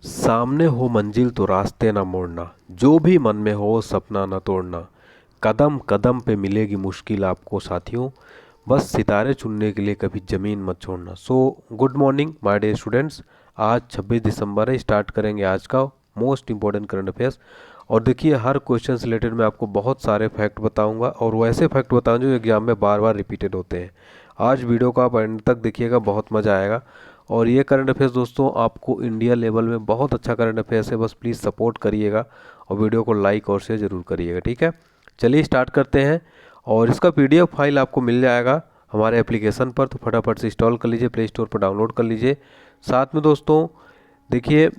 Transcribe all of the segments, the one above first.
सामने हो मंजिल तो रास्ते ना मोड़ना, जो भी मन में हो सपना ना तोड़ना। कदम कदम पे मिलेगी मुश्किल आपको साथियों, बस सितारे चुनने के लिए कभी ज़मीन मत छोड़ना। So good morning my dear students. आज 26 दिसंबर है, स्टार्ट करेंगे आज का मोस्ट इंपॉर्टेंट करंट अफेयर्स। और देखिए, हर क्वेश्चन से रिलेटेड मैं आपको बहुत सारे फैक्ट बताऊंगा और वैसे फैक्ट बताऊंगा जो एग्जाम में बार बार रिपीटेड होते हैं। आज वीडियो का आप एंड तक देखिएगा, बहुत मज़ा आएगा। और ये करंट अफेयर्स दोस्तों आपको इंडिया लेवल में बहुत अच्छा करंट अफेयर्स है, बस प्लीज़ सपोर्ट करिएगा और वीडियो को लाइक और शेयर ज़रूर करिएगा, ठीक है। चलिए स्टार्ट करते हैं। और इसका पीडीएफ फाइल आपको मिल जाएगा हमारे एप्लीकेशन पर, तो फटाफट से इंस्टॉल कर लीजिए, प्ले स्टोर पर डाउनलोड कर लीजिए। साथ में दोस्तों देखिए,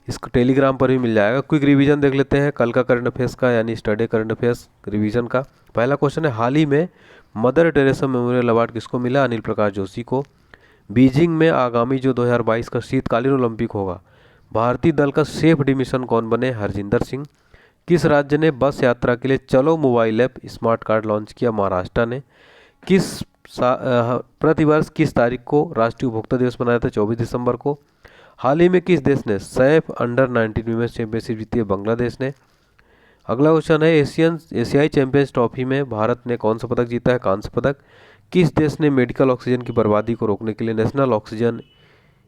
इसको टेलीग्राम पर भी मिल जाएगा। क्विक रिवीजन देख लेते हैं कल का करंट अफेयर्स का, यानी स्टडी करंट अफेयर्स रिवीजन का। पहला क्वेश्चन है, हाल ही में मदर टेरेसा मेमोरियल अवार्ड किसको मिला? अनिल प्रकाश जोशी को। बीजिंग में आगामी जो 2022 का शीतकालीन ओलंपिक होगा, भारतीय दल का सेफ डिमिशन कौन बने? हरजिंदर सिंह। किस राज्य ने बस यात्रा के लिए चलो mobile app smart card launch किया? महाराष्ट्र ने। प्रतिवर्ष किस तारीख को राष्ट्रीय उपभोक्ता दिवस मनाया था? 24 दिसंबर को। हाल ही में किस देश ने सैफ अंडर 19 वीमेंस चैंपियनशिप जीती है? बांग्लादेश ने। अगला क्वेश्चन है, एशियाई चैंपियंस ट्रॉफी में भारत ने कौन सा पदक जीता है? कांस्य पदक। किस देश ने मेडिकल ऑक्सीजन की बर्बादी को रोकने के लिए national oxygen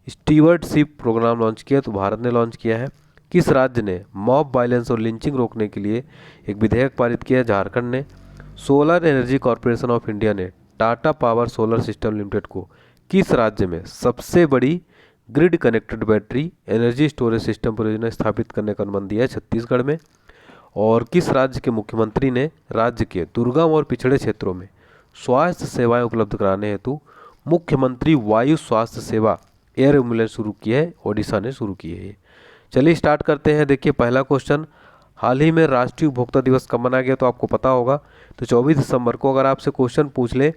stewardship programme launch किया? तो भारत ने लॉन्च किया है। किस राज्य ने मॉब वायलेंस और लिंचिंग रोकने के लिए एक विधेयक पारित किया? झारखंड ने। Solar energy corporation of India ने Tata power solar system limited को किस राज्य में सबसे बड़ी grid connected battery energy storage system परियोजना स्थापित करने का अनुमति दिया है? छत्तीसगढ़ में। और किस राज्य के मुख्यमंत्री ने राज्य के दुर्गम और पिछड़े क्षेत्रों में स्वास्थ्य सेवाएं उपलब्ध कराने हेतु मुख्यमंत्री वायु स्वास्थ्य सेवा एयर एम्बुलेंस शुरू की है? ओडिशा ने शुरू की है ये। चलिए स्टार्ट करते हैं। देखिए पहला क्वेश्चन, हाल ही में राष्ट्रीय उपभोक्ता दिवस कब मनाया गया? तो आपको पता होगा, तो 24 दिसंबर को। अगर आपसे क्वेश्चन पूछ ले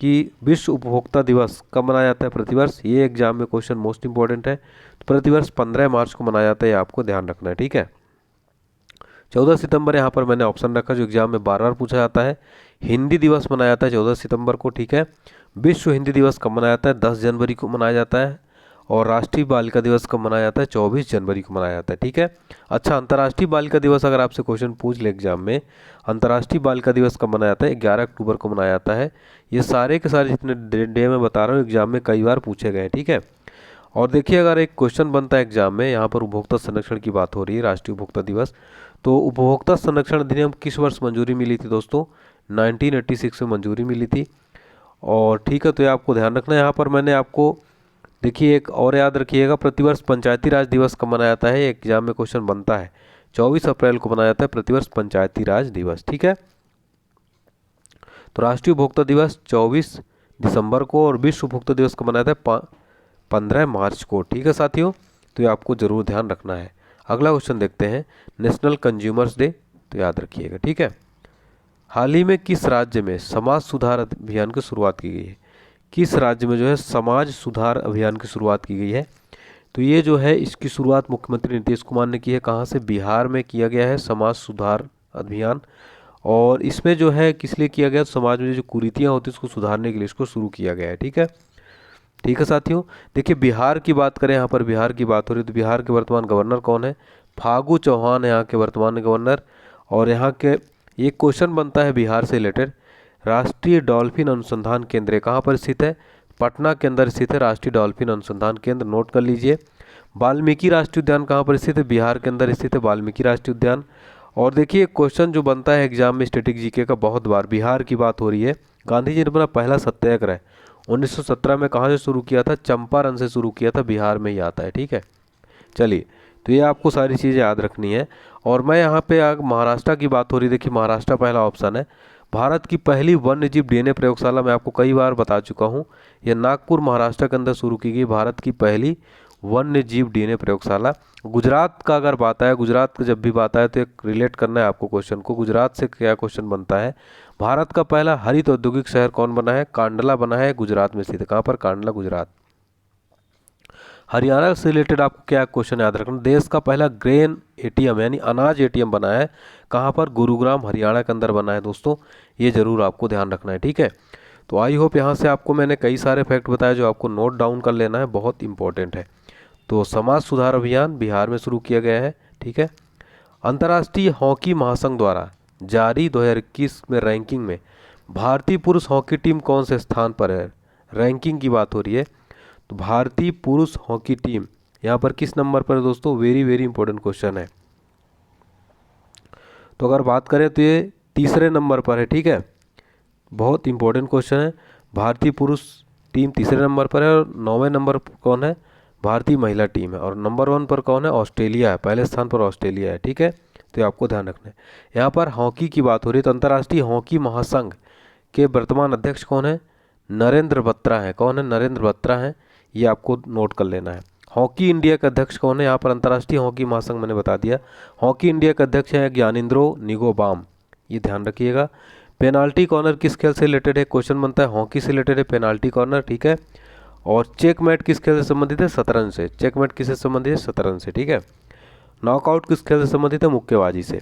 कि विश्व उपभोक्ता दिवस कब मनाया जाता है प्रतिवर्ष, ये एग्जाम में क्वेश्चन मोस्ट इंपॉर्टेंट है, तो प्रतिवर्ष 15 मार्च को मनाया जाता है, ये आपको ध्यान रखना है, ठीक है। 14 सितंबर यहाँ पर मैंने ऑप्शन रखा जो एग्जाम में बार बार पूछा जाता है। हिंदी दिवस मनाया जाता है 14 सितंबर को, ठीक है। विश्व हिंदी दिवस कब मनाया जाता है? 10 जनवरी को मनाया जाता है। और राष्ट्रीय बालिका दिवस कब मनाया जाता है? 24 जनवरी को मनाया जाता है, ठीक है। अच्छा, अंतर्राष्ट्रीय बालिका दिवस अगर आपसे क्वेश्चन पूछ ले एग्जाम में, अंतर्राष्ट्रीय बालिका दिवस कब मनाया जाता है? 11 अक्टूबर को मनाया जाता है। ये सारे के सारे जितने डे मैं बता रहा हूँ एग्जाम में कई बार पूछे गए, ठीक है। और देखिए, अगर एक क्वेश्चन बनता है एग्जाम में, यहाँ पर उपभोक्ता संरक्षण की बात हो रही है, राष्ट्रीय उपभोक्ता दिवस, तो उपभोक्ता संरक्षण अधिनियम किस वर्ष मंजूरी मिली थी दोस्तों? 1986 में मंजूरी मिली थी। और ठीक है, तो ये आपको ध्यान रखना है। यहाँ पर मैंने आपको देखिए एक और याद रखिएगा, प्रतिवर्ष पंचायती राज दिवस कब मनाया जाता है? एग्जाम में क्वेश्चन बनता है 24 अप्रैल को मनाया जाता है प्रतिवर्ष पंचायती राज दिवस, ठीक है। तो राष्ट्रीय उपभोक्ता दिवस 24 दिसंबर को और विश्व उपभोक्ता दिवस कब मनाया जाता है? 15 मार्च को, ठीक है साथियों। तो ये आपको जरूर ध्यान रखना है। अगला क्वेश्चन देखते हैं, नेशनल कंज्यूमर्स डे, तो याद रखिएगा, ठीक है। हाल ही में किस राज्य में समाज सुधार अभियान की शुरुआत की गई है? किस राज्य में जो है समाज सुधार अभियान की शुरुआत की गई है? तो ये जो है इसकी शुरुआत मुख्यमंत्री नीतीश कुमार ने की है। कहाँ से? बिहार में किया गया है समाज सुधार अभियान। और इसमें जो है किस लिए किया गया? तो समाज में जो कुरीतियाँ होती है उसको सुधारने के लिए इसको शुरू किया गया है, ठीक है। ठीक है साथियों, देखिए बिहार की बात करें, यहाँ पर बिहार की बात हो रही है, तो बिहार के वर्तमान गवर्नर कौन है? फागू चौहान है यहाँ के वर्तमान गवर्नर। और यहाँ के एक क्वेश्चन बनता है बिहार से रिलेटेड, राष्ट्रीय डॉल्फिन अनुसंधान केंद्र कहाँ पर स्थित है? पटना के अंदर स्थित है राष्ट्रीय डॉल्फिन अनुसंधान केंद्र, नोट कर लीजिए। वाल्मीकि राष्ट्रीय उद्यान कहाँ पर स्थित है? बिहार के अंदर स्थित है वाल्मीकि राष्ट्रीय उद्यान। और देखिए क्वेश्चन जो बनता है एग्जाम में स्टैटिक जीके का, बहुत बार बिहार की बात हो रही है। गांधी जी ने अपना पहला सत्याग्रह 1917 में कहाँ से शुरू किया था? चंपारण से शुरू किया था, बिहार में ही आता है, ठीक है। चलिए, तो ये आपको सारी चीज़ें याद रखनी है। और मैं यहाँ पे महाराष्ट्र की बात हो रही, देखिए महाराष्ट्र पहला ऑप्शन है। भारत की पहली वन्यजीव डीएनए प्रयोगशाला मैं आपको कई बार बता चुका हूँ, यह नागपुर महाराष्ट्र के अंदर शुरू की गई भारत की पहली वन्य जीव डीएनए प्रयोगशाला। गुजरात का अगर बात आए, गुजरात का जब भी बात आए तो एक रिलेट करना है आपको क्वेश्चन को, गुजरात से क्या क्वेश्चन बनता है? भारत का पहला हरित औद्योगिक शहर कौन बना है? कांडला बना है, गुजरात में स्थित है। कहाँ पर? कांडला, गुजरात। हरियाणा से रिलेटेड आपको क्या क्वेश्चन याद रखना? देश का पहला ग्रेन एटीएम यानी अनाज एटीएम बना है, कहाँ पर? गुरुग्राम, हरियाणा के अंदर बना है दोस्तों, ये जरूर आपको ध्यान रखना है, ठीक है। तो आई होप यहाँ से आपको मैंने कई सारे फैक्ट बताए जो आपको नोट डाउन कर लेना है, बहुत इंपॉर्टेंट है। तो समाज सुधार अभियान बिहार में शुरू किया गया है। ठीक है। अंतर्राष्ट्रीय हॉकी महासंघ द्वारा जारी 2021 में रैंकिंग में भारतीय पुरुष हॉकी टीम कौन से स्थान पर है? रैंकिंग की बात हो रही है, तो भारतीय पुरुष हॉकी टीम यहाँ पर किस नंबर पर है दोस्तों? वेरी वेरी इंपॉर्टेंट क्वेश्चन है। तो अगर बात करें तो ये तीसरे नंबर पर है। ठीक है, बहुत इंपॉर्टेंट क्वेश्चन है। भारतीय पुरुष टीम तीसरे नंबर पर है, और 9वें नंबर पर कौन है? भारतीय महिला टीम है। और नंबर 1 पर कौन है? ऑस्ट्रेलिया है। पहले स्थान पर ऑस्ट्रेलिया है। ठीक है, तो ये आपको ध्यान रखना है। यहाँ पर हॉकी की बात हो रही है, तो अंतर्राष्ट्रीय हॉकी महासंघ के वर्तमान अध्यक्ष कौन है? नरेंद्र बत्रा है। कौन है? नरेंद्र बत्रा है। ये आपको नोट कर लेना है। हॉकी इंडिया के अध्यक्ष कौन है? यहाँ पर अंतर्राष्ट्रीय हॉकी महासंघ मैंने बता दिया। हॉकी इंडिया के अध्यक्ष है ज्ञानेंद्रो निंगोबाम, ये ध्यान रखिएगा। पेनाल्टी कॉर्नर किस खेल से रिलेटेड है? क्वेश्चन बनता है हॉकी से रिलेटेड है पेनाल्टी कॉर्नर। ठीक है, और चेकमेट किस खेल से संबंधित है? शतरंज से। चेकमेट किससे संबंधित है? शतरंज से। ठीक है, नॉकआउट किस खेल से संबंधित है? मुक्केबाजी से।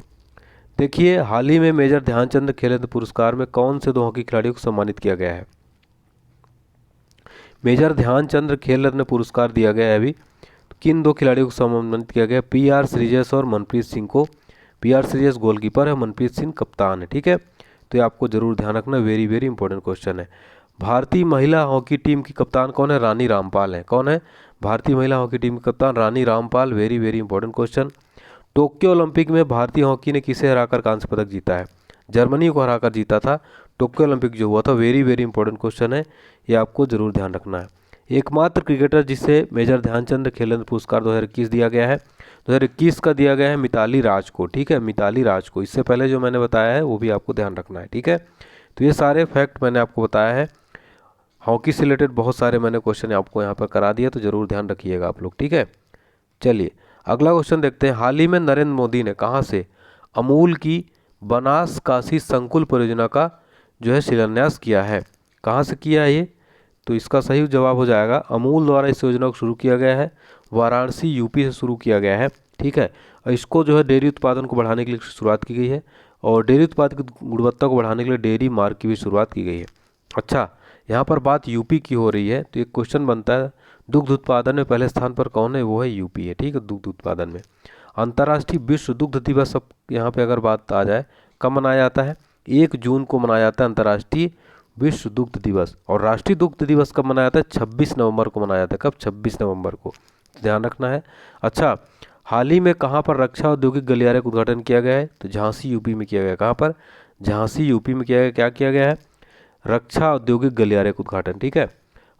देखिए, हाल ही में मेजर ध्यानचंद खेल रत्न पुरस्कार में कौन से 2 हॉकी खिलाड़ियों को सम्मानित किया गया है? मेजर ध्यानचंद खेल रत्न पुरस्कार दिया गया है अभी, तो किन 2 खिलाड़ियों को सम्मानित किया गया? PR श्रीजेश और मनप्रीत सिंह को। PR श्रीजेश गोलकीपर है, मनप्रीत सिंह कप्तान है। ठीक है, तो ये आपको जरूर ध्यान रखना, वेरी वेरी इंपॉर्टेंट क्वेश्चन है। भारतीय महिला हॉकी टीम की कप्तान कौन है? रानी रामपाल है। कौन है? भारतीय महिला हॉकी टीम की कप्तान Rani Rampal. Very very important question. Tokyo Olympic में भारतीय हॉकी ने किसे हराकर कांस्य पदक जीता है? जर्मनी को हराकर जीता था टोक्यो ओलंपिक जो हुआ था। वेरी वेरी इंपॉर्टेंट क्वेश्चन है, ये आपको जरूर ध्यान रखना है। एकमात्र क्रिकेटर जिसे मेजर ध्यानचंद खेल रत्न पुरस्कार 2021 दिया गया है, 2021 का दिया गया है मिताली राज को। ठीक है, मिताली राज को। इससे पहले जो मैंने बताया है वो भी आपको ध्यान रखना है। ठीक है, तो ये सारे फैक्ट मैंने आपको बताया है। हॉकी से रिलेटेड बहुत सारे मैंने क्वेश्चन आपको यहाँ पर करा दिया, तो जरूर ध्यान रखिएगा आप लोग। ठीक है, चलिए अगला क्वेश्चन देखते हैं। हाल ही में नरेंद्र मोदी ने कहाँ से अमूल की बनास काशी संकुल परियोजना का जो है शिलान्यास किया है? कहाँ से किया है ये? तो इसका सही जवाब हो जाएगा अमूल द्वारा इस योजना को शुरू किया गया है। वाराणसी यूपी से शुरू किया गया है। ठीक है, और इसको जो है डेयरी उत्पादन को बढ़ाने के लिए शुरुआत की गई है, और डेयरी उत्पाद की गुणवत्ता को बढ़ाने के लिए डेयरी मार्ग की भी शुरुआत की गई है। अच्छा, यहाँ पर बात यूपी की हो रही है, तो एक क्वेश्चन बनता है दुग्ध उत्पादन में पहले स्थान पर कौन है? वो है यूपी है। ठीक है, दुग्ध उत्पादन में। अंतर्राष्ट्रीय विश्व दुग्ध दिवस अब यहाँ पे अगर बात आ जाए, कब मनाया जाता है? 1 जून को मनाया जाता है अंतर्राष्ट्रीय विश्व दुग्ध दिवस। और राष्ट्रीय दुग्ध दिवस कब मनाया जाता है? 26 नवंबर को मनाया जाता है। कब? 26 नवंबर को, ध्यान रखना है। अच्छा, हाल ही में कहाँ पर रक्षा औद्योगिक गलियारे का उद्घाटन किया गया है? तो झांसी यूपी में किया गया। कहाँ पर? झांसी यूपी में किया गया। क्या किया गया है? रक्षा औद्योगिक गलियारे का उद्घाटन। ठीक है,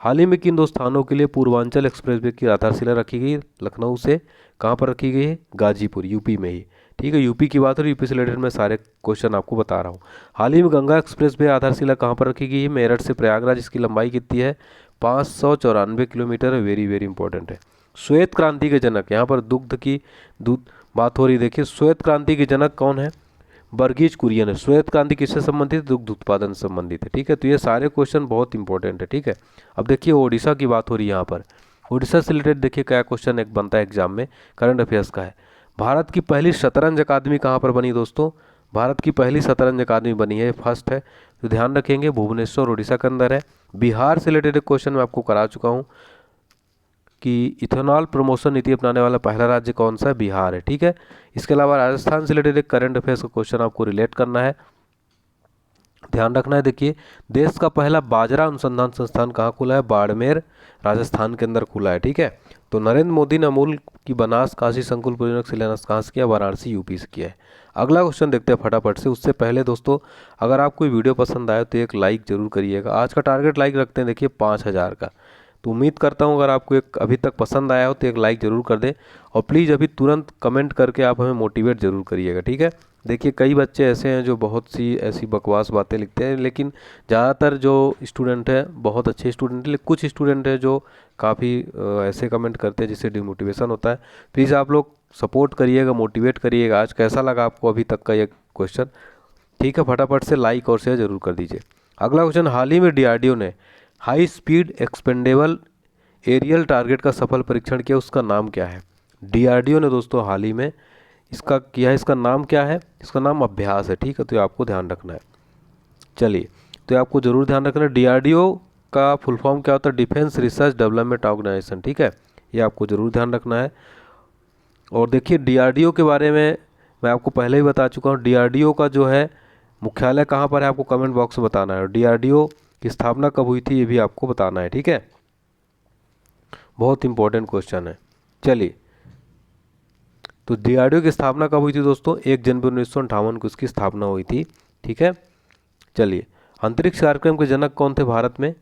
हाल ही में किन 2 स्थानों के लिए पूर्वांचल एक्सप्रेसवे की आधारशिला रखी गई? लखनऊ से। कहाँ पर रखी गई है? गाजीपुर, यूपी में ही। ठीक है, यूपी की बात हो रही है, यूपी से रिलेटेड मैं सारे क्वेश्चन आपको बता रहा हूँ। हाल ही में गंगा एक्सप्रेसवे आधारशिला कहाँ पर रखी गई है? मेरठ से प्रयागराज। इसकी लंबाई कितनी है? 594 किलोमीटर है। वेरी वेरी इंपॉर्टेंट है। श्वेत क्रांति के जनक, यहाँ पर दूध बात हो रही। देखिए, श्वेत क्रांति के जनक कौन है? वर्गीज कुरियन है। श्वेत क्रांति किससे संबंधित? दुग्ध उत्पादन से संबंधित है। ठीक है, तो ये सारे क्वेश्चन बहुत इंपॉर्टेंट है। ठीक है, अब देखिए ओडिशा की बात हो रही है। यहाँ पर ओडिशा से रिलेटेड देखिए क्या क्वेश्चन एक बनता है एग्जाम में, करंट अफेयर्स का है। भारत की पहली शतरंज अकादमी कहाँ पर बनी दोस्तों? भारत की पहली शतरंज अकादमी बनी है, फर्स्ट है, तो ध्यान रखेंगे भुवनेश्वर उड़ीसा के अंदर है। बिहार से रिलेटेड क्वेश्चन मैं आपको करा चुका हूँ कि इथेनॉल प्रमोशन नीति अपनाने वाला पहला राज्य कौन सा है? बिहार है। ठीक है, इसके अलावा राजस्थान से रिलेटेड एक करंट अफेयर्स का क्वेश्चन आपको रिलेट करना है, ध्यान रखना है। देखिए, देश का पहला बाजरा अनुसंधान संस्थान कहाँ खुला है? बाड़मेर, राजस्थान के अंदर खुला है। ठीक है, तो नरेंद्र मोदी ने अमूल की बनास काशी संकुल परियोजना का शिलान्यास कहाँ से किया? वाराणसी यूपी से किया है। अगला क्वेश्चन देखते हैं फटाफट से। उससे पहले दोस्तों, अगर आपको वीडियो पसंद आए तो एक लाइक जरूर करिएगा। आज का टारगेट लाइक रखते हैं देखिए 5000 का, तो उम्मीद करता हूँ अगर आपको एक अभी तक पसंद आया हो तो एक लाइक ज़रूर कर दें, और प्लीज़ अभी तुरंत कमेंट करके आप हमें मोटिवेट ज़रूर करिएगा। ठीक है, देखिए कई बच्चे ऐसे हैं जो बहुत सी ऐसी बकवास बातें लिखते हैं, लेकिन ज़्यादातर जो स्टूडेंट हैं बहुत अच्छे स्टूडेंट हैं, लेकिन कुछ स्टूडेंट हैं जो काफ़ी ऐसे कमेंट करते हैं जिससे डिमोटिवेशन होता है। प्लीज़ आप लोग सपोर्ट करिएगा, मोटिवेट करिएगा। आज कैसा लगा आपको अभी तक का ये क्वेश्चन? ठीक है, फटाफट से लाइक और शेयर जरूर कर दीजिए। अगला क्वेश्चन, हाल ही में DRDO ने high speed expendable aerial target का सफल परीक्षण किया, उसका नाम क्या है? DRDO ने दोस्तों हाल ही में इसका किया है, इसका नाम क्या है? इसका नाम अभ्यास है। ठीक है, तो ये आपको ध्यान रखना है। चलिए, तो ये आपको जरूर ध्यान रखना है। DRDO का फुल फॉर्म क्या होता है? Defence research development organisation. ठीक है, ये आपको ज़रूर ध्यान रखना है। और देखिए DRDO के बारे में मैं आपको पहले ही बता चुका हूँ। DRDO का जो है मुख्यालय कहाँ पर है आपको कमेंट बॉक्स में बताना है। और DRDO की स्थापना कब हुई थी ये भी आपको बताना है, ठीक है। बहुत इंपॉर्टेंट क्वेश्चन है। चलिए, तो DRDO की स्थापना कब हुई थी दोस्तों? 1 जनवरी 1958 को इसकी स्थापना हुई थी, ठीक है। चलिए, अंतरिक्ष कार्यक्रम के जनक कौन थे भारत में?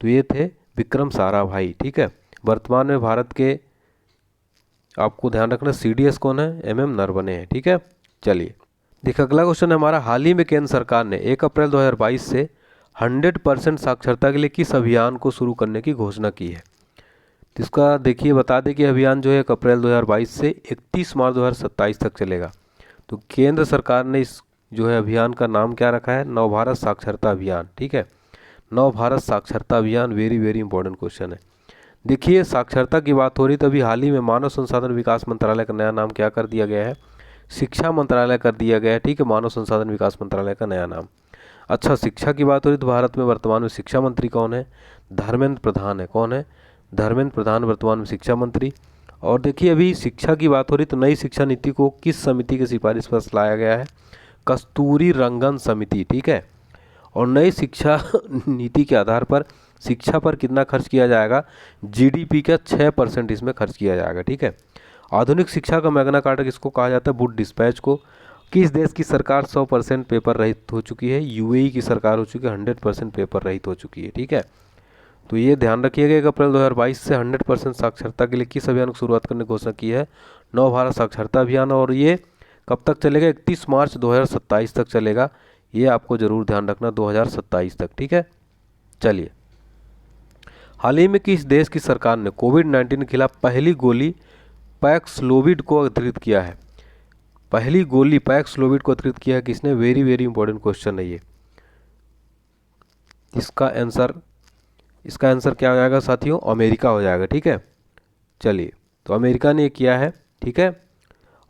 तो ये थे विक्रम साराभाई, ठीक है। वर्तमान में भारत के आपको ध्यान रखना CDS कौन है? MM नरवणे है, ठीक है। चलिए, देखिए अगला क्वेश्चन है हमारा, हाल ही में केंद्र सरकार ने 1 अप्रैल 2022 से 100% साक्षरता के लिए किस अभियान को शुरू करने की घोषणा की है? तो इसका देखिए बता दें कि अभियान जो है 1 अप्रैल 2022 से 31 मार्च 2027 तक चलेगा। तो केंद्र सरकार ने इस जो है अभियान का नाम क्या रखा है? नव भारत साक्षरता अभियान, ठीक है। नव भारत साक्षरता अभियान, वेरी वेरी इंपॉर्टेंट क्वेश्चन है। देखिए साक्षरता की बात हो रही तो अभी हाल ही में मानव संसाधन विकास मंत्रालय का नया नाम क्या कर दिया गया है? शिक्षा मंत्रालय कर दिया गया है, ठीक है। मानव संसाधन विकास मंत्रालय का नया नाम। अच्छा, शिक्षा की बात हो रही तो भारत में वर्तमान में शिक्षा मंत्री कौन है? धर्मेंद्र प्रधान है। कौन है? धर्मेंद्र प्रधान वर्तमान में शिक्षा मंत्री। और देखिए अभी शिक्षा की बात हो रही तो नई शिक्षा नीति को किस समिति की सिफारिश पर लाया गया है? कस्तूरी रंगन समिति, ठीक है। और नई शिक्षा नीति के आधार पर शिक्षा पर कितना खर्च किया जाएगा? GDP का 6% इसमें खर्च किया जाएगा, ठीक है। आधुनिक शिक्षा का मैग्ना कार्टा किसको कहा जाता है? वुड डिस्पैच को। किस देश की सरकार 100% पेपर रहित हो चुकी है? UAE की सरकार हो चुकी है, 100% पेपर रहित हो चुकी है, ठीक है। तो ये ध्यान रखिएगा 1 अप्रैल 2022 से 100% साक्षरता के लिए किस अभियान की शुरुआत करने की घोषणा की है? नव भारत साक्षरता अभियान। और ये कब तक चलेगा? 31 मार्च 2027 तक चलेगा। ये आपको जरूर ध्यान रखना, 2027 तक, ठीक है। चलिए, हाल ही में किस देश की सरकार ने कोविड-19 के खिलाफ पहली गोली पैक्सलोविड को अधिकृत किया है? पहली गोली पैक्सलोविड को अधिकृत किया है किसने? वेरी वेरी इंपॉर्टेंट क्वेश्चन है ये। इसका आंसर क्या हो जाएगा साथियों? अमेरिका हो जाएगा, ठीक है। चलिए, तो अमेरिका ने किया है, ठीक है।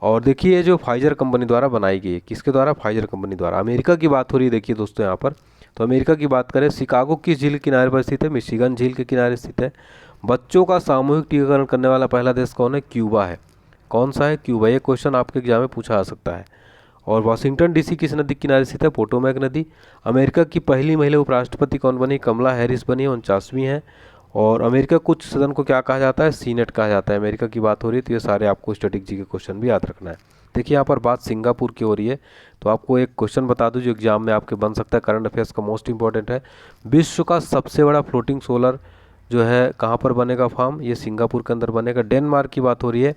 और देखिए जो फाइजर कंपनी द्वारा बनाई गई है, किसके द्वारा? फाइजर कंपनी द्वारा। अमेरिका की बात हो रही है देखिए दोस्तों यहाँ पर। तो अमेरिका की बात करें, शिकागो किस झील के किनारे पर स्थित है? मिशिगन झील के किनारे स्थित है। बच्चों का सामूहिक टीकाकरण करने वाला पहला देश कौन है? क्यूबा है। कौन सा है? क्यूबा। ये क्वेश्चन आपके एग्जाम में पूछा जा सकता है। और वाशिंगटन DC किस नदी के किनारे स्थित है? पोटोमैक नदी। अमेरिका की पहली महिला उपराष्ट्रपति कौन बनी? कमला हैरिस बनी, 49वीं है। और अमेरिका कुछ सदन को क्या कहा जाता है? सीनेट कहा जाता है। अमेरिका की बात हो रही है तो ये सारे आपको स्टैटिक के क्वेश्चन भी याद रखना है। देखिए यहाँ पर बात सिंगापुर की हो रही है, तो आपको एक क्वेश्चन बता दूं जो एग्जाम में आपके बन सकता है, करंट अफेयर्स का मोस्ट इंपॉर्टेंट है। विश्व का सबसे बड़ा फ्लोटिंग सोलर जो है कहाँ पर बनेगा फार्म? ये सिंगापुर के अंदर बनेगा। डेनमार्क की बात हो रही है।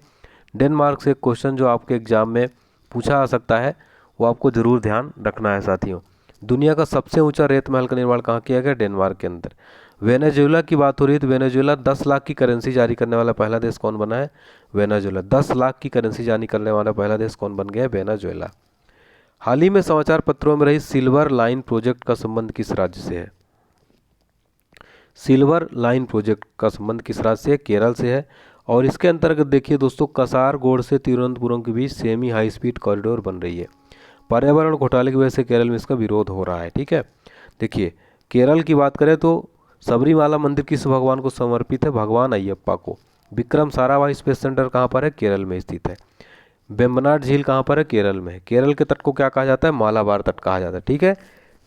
डेनमार्क से एक क्वेश्चन जो आपके एग्जाम में पूछा जा सकता है, वो आपको जरूर ध्यान रखना है साथियों। दुनिया का सबसे ऊंचा रेत महल का निर्माण कहाँ किया गया? डेनमार्क के अंदर। वेनेजुएला की बात हो रही है तो वेनेजुएला 10 लाख की करेंसी जारी करने वाला पहला देश कौन बना है? वेनेजुएला। 10 लाख की करेंसी जारी करने वाला पहला देश कौन बन गया है? वेनेजुएला। हाल ही में समाचार पत्रों में रही सिल्वर लाइन प्रोजेक्ट का संबंध किस राज्य से है? सिल्वर लाइन प्रोजेक्ट का संबंध किस राज्य से है? केरल से है। और इसके अंतर्गत देखिए दोस्तों, कसारगोड से तिरुवनंतपुरम के बीच सेमी हाई स्पीड कॉरिडोर बन रही है। पर्यावरण घोटाले की वजह से केरल में इसका विरोध हो रहा है, ठीक है। देखिए केरल की बात करें तो सबरीमाला मंदिर किस भगवान को समर्पित है? भगवान अयप्पा को। विक्रम साराभाई स्पेस सेंटर कहाँ पर है? केरल में स्थित है। वेम्बनाड झील कहाँ पर है? केरल में है। केरल के तट को क्या कहा जाता है? मालाबार तट कहा जाता है, ठीक है।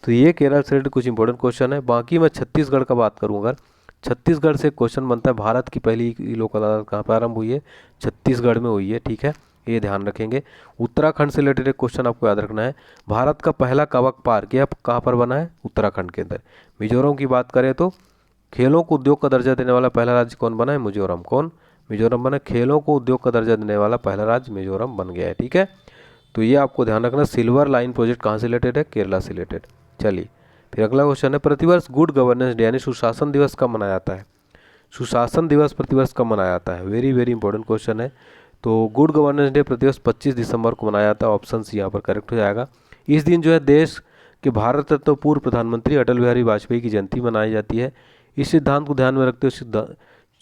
तो ये केरल से रिलेटेड कुछ इंपॉर्टेंट क्वेश्चन है। बाकी मैं छत्तीसगढ़ का बात करूँ अगर, छत्तीसगढ़ से क्वेश्चन बनता है, भारत की पहली लोक अदालत कहाँ पर आरंभ हुई है? छत्तीसगढ़ में हुई है, ठीक है। ये ध्यान रखेंगे। उत्तराखंड से रिलेटेड एक क्वेश्चन आपको याद रखना है, भारत का पहला कवक पार्क यह कहाँ पर बना है? उत्तराखंड के अंदर। मिजोरम की बात करें तो खेलों को उद्योग का दर्जा देने वाला पहला राज्य कौन बना है? मिजोरम। कौन? मिजोरम बना। खेलों को उद्योग का दर्जा देने वाला पहला राज्य मिजोरम बन गया है, ठीक है। तो ये आपको ध्यान रखना। सिल्वर लाइन प्रोजेक्ट कहाँ से रिलेटेड है? केरला से रिलेटेड। चलिए फिर अगला क्वेश्चन है, प्रतिवर्ष गुड गवर्नेंस डे यानी सुशासन दिवस कब मनाया जाता है? सुशासन दिवस प्रतिवर्ष कब मनाया जाता है? वेरी वेरी इंपॉर्टेंट क्वेश्चन है। तो गुड गवर्नेंस डे प्रतिवर्ष 25 दिसंबर को मनाया जाता है। ऑप्शन सी यहाँ पर करेक्ट हो जाएगा। इस दिन जो है देश के भारत रत्न पूर्व प्रधानमंत्री अटल बिहारी वाजपेयी की जयंती मनाई जाती है। इस सिद्धांत को ध्यान में रखते हुए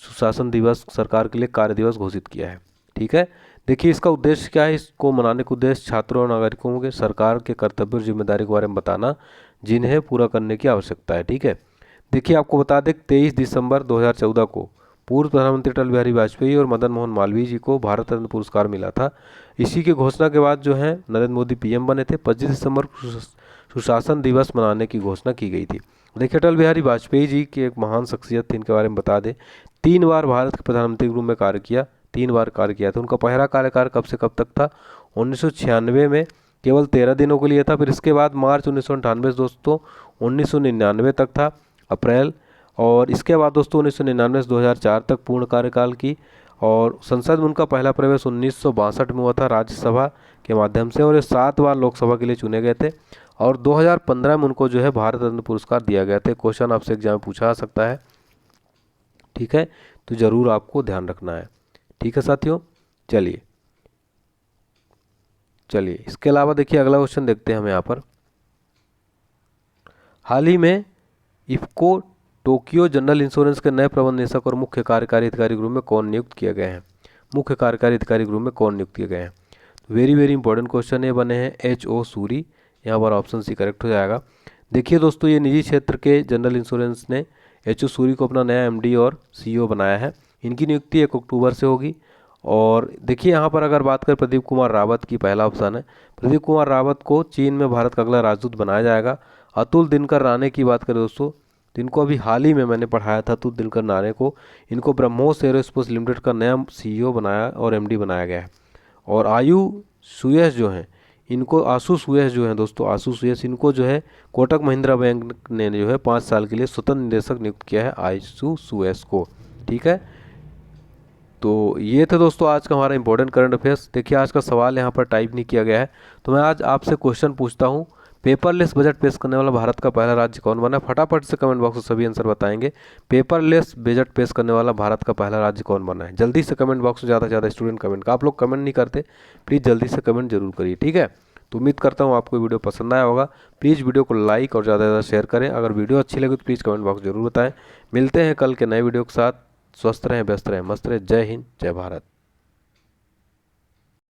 सुशासन दिवस सरकार के लिए कार्य दिवस घोषित किया है, ठीक है। देखिए इसका उद्देश्य क्या है? इसको मनाने का उद्देश्य छात्रों और नागरिकों के सरकार के कर्तव्य और जिम्मेदारी के बारे में बताना, जिन्हें पूरा करने की आवश्यकता है, ठीक है। देखिए आपको बता दें 23 दिसंबर 2014 को पूर्व प्रधानमंत्री अटल बिहारी वाजपेयी और मदन मोहन मालवीय जी को भारत रत्न पुरस्कार मिला था। इसी की घोषणा के बाद जो है नरेंद्र मोदी पीएम बने थे। 25 दिसंबर को सुशासन दिवस मनाने की घोषणा की गई थी। देखिए अटल बिहारी वाजपेयी जी की एक महान शख्सियत थी, इनके बारे में बता दें। 3 बार भारत के प्रधानमंत्री के रूप में कार्य किया, 3 बार कार्य किया था। उनका पहला कार्यकाल कब से कब तक था? 1996 में केवल 13 दिनों के लिए था। फिर इसके बाद मार्च 1998 दोस्तों 1999 तक था, अप्रैल। और इसके बाद दोस्तों 1999 से 2004 तक पूर्ण कार्यकाल की। और संसद में उनका पहला प्रवेश 1962 में हुआ था राज्यसभा के माध्यम से, और ये 7 बार लोकसभा के लिए चुने गए थे। और 2015 में उनको जो है भारत रत्न पुरस्कार दिया गया था। क्वेश्चन आपसे एग्जाम में पूछा जा सकता है, ठीक है, तो ज़रूर आपको ध्यान रखना है। ठीक है साथियों, चलिए इसके अलावा देखिए अगला क्वेश्चन देखते हैं हम यहाँ पर। हाल ही में इफ्को टोक्यो जनरल इंश्योरेंस के नए प्रबंध निदेशक और मुख्य कार्यकारी अधिकारी के रूप में कौन नियुक्त किए गए हैं? मुख्य कार्यकारी अधिकारी के रूप में कौन नियुक्त किए गए हैं? वेरी वेरी इंपॉर्टेंट क्वेश्चन ये बने हैं H.O. सूरी, यहाँ पर ऑप्शन सी करेक्ट हो जाएगा। देखिए दोस्तों ये निजी क्षेत्र के जनरल इंश्योरेंस ने H.O. सूरी को अपना नया MD और CEO बनाया है। इनकी नियुक्ति 1 अक्टूबर से होगी। और देखिए यहाँ पर अगर बात करें प्रदीप कुमार रावत की, पहला ऑप्शन है। प्रदीप कुमार रावत को चीन में भारत का अगला राजदूत बनाया जाएगा। अतुल दिनकर राणे की बात करें दोस्तों, तो इनको अभी हाल ही में मैंने पढ़ाया था, अतुल दिनकर राणे को, इनको ब्रह्मोस एरोस्पेस लिमिटेड का नया CEO बनाया और MD बनाया गया है। और आयु सुयश जो हैं, इनको आशु सुयश जो हैं दोस्तों, आशु सुयश, इनको जो है कोटक महिंद्रा बैंक ने जो है 5 साल के लिए स्वतंत्र निदेशक नियुक्त किया है आशु सुयश को। ठीक है, तो ये थे दोस्तों आज का हमारा इंपॉर्टेंट करंट अफेयर्स। देखिए आज का सवाल यहाँ पर टाइप नहीं किया गया है, तो मैं आज आपसे क्वेश्चन पूछता हूँ, पेपरलेस बजट पेश करने वाला भारत का पहला राज्य कौन बना? फटाफट से कमेंट बॉक्स में सभी आंसर बताएंगे। पेपरलेस बजट पेश करने वाला भारत का पहला राज्य कौन बना है? जल्दी से कमेंट बॉक्स में ज़्यादा से ज़्यादा स्टूडेंट कमेंट का, आप लोग कमेंट नहीं करते, प्लीज़ जल्दी से कमेंट जरूर करिए, ठीक है। तो उम्मीद करता हूँ आपको वीडियो पसंद आया होगा। प्लीज़ वीडियो को लाइक और ज़्यादा से ज़्यादा शेयर करें। अगर वीडियो अच्छी लगे तो प्लीज़ कमेंट बॉक्स जरूर बताएं। मिलते हैं कल के नए वीडियो के साथ। स्वस्थ रहें, व्यस्त रहें, मस्त रहें। जय हिंद, जय भारत।